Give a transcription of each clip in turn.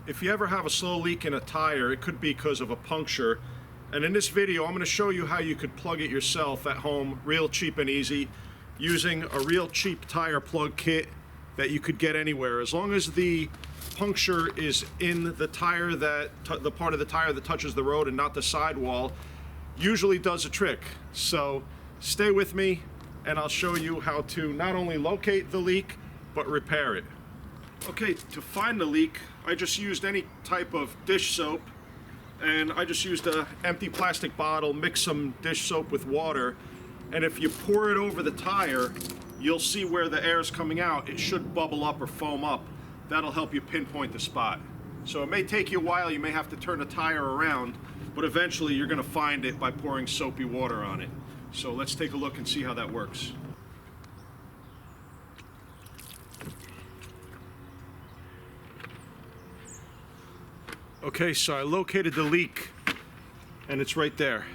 If you ever have a slow leak in a tire, it could be because of a puncture. And in this video, I'm going to show you how you could plug it yourself at home, real cheap and easy, using a real cheap tire plug kit that you could get anywhere. As long as the puncture is in the tire, the part of the tire that touches the road and not the sidewall, usually does the trick. So stay with me and I'll show you how to not only locate the leak, but repair it. Okay, to find the leak, I just used any type of dish soap, and I just used an empty plastic bottle, mixed some dish soap with water, and if you pour it over the tire, you'll see where the air is coming out. It should bubble up or foam up. That'll help you pinpoint the spot. So it may take you a while, you may have to turn the tire around, but eventually you're gonna find it by pouring soapy water on it. So let's take a look and see how that works. Okay, so I located the leak, and it's right there.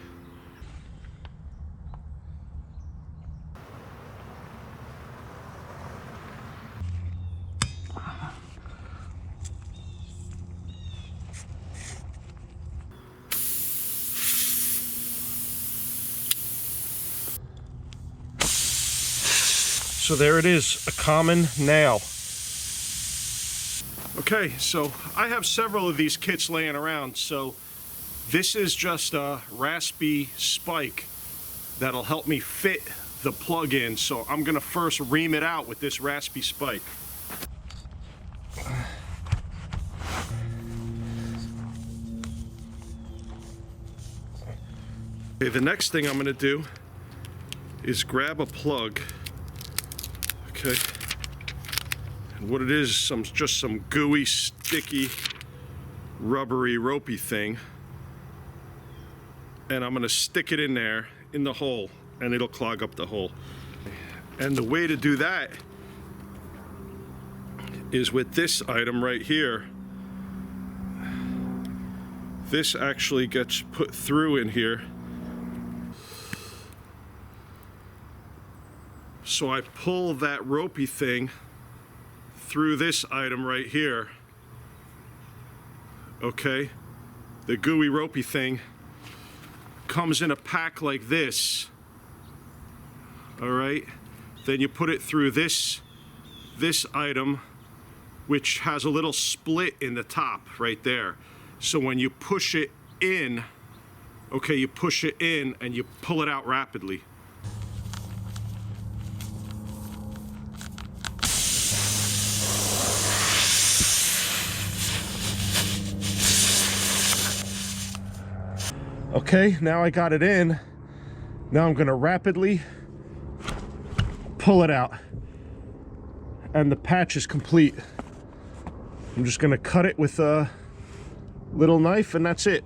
So there it is, a common nail. Okay, so I have several of these kits laying around. So this is just a raspy spike that'll help me fit the plug in. So I'm gonna first ream it out with this raspy spike. Okay, the next thing I'm gonna do is grab a plug. Okay. And what it is, just some gooey, sticky, rubbery, ropey thing. And I'm gonna stick it in there, in the hole, and it'll clog up the hole. And the way to do that is with this item right here. This actually gets put through in here. So I pull that ropey thing through this item right here. Okay, the gooey ropey thing comes in a pack like this. All right, then you put it through this item, which has a little split in the top right there. So when you push it in, okay, you push it in and you pull it out rapidly. Okay, now I got it in. Now I'm gonna rapidly pull it out. And the patch is complete. I'm just gonna cut it with a little knife and that's it.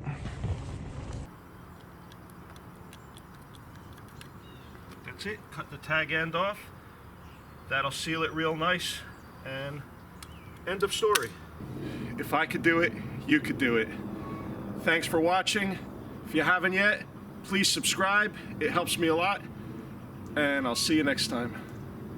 That's it, cut the tag end off. That'll seal it real nice and end of story. If I could do it, you could do it. Thanks for watching. If you haven't yet, please subscribe. It helps me a lot. And I'll see you next time.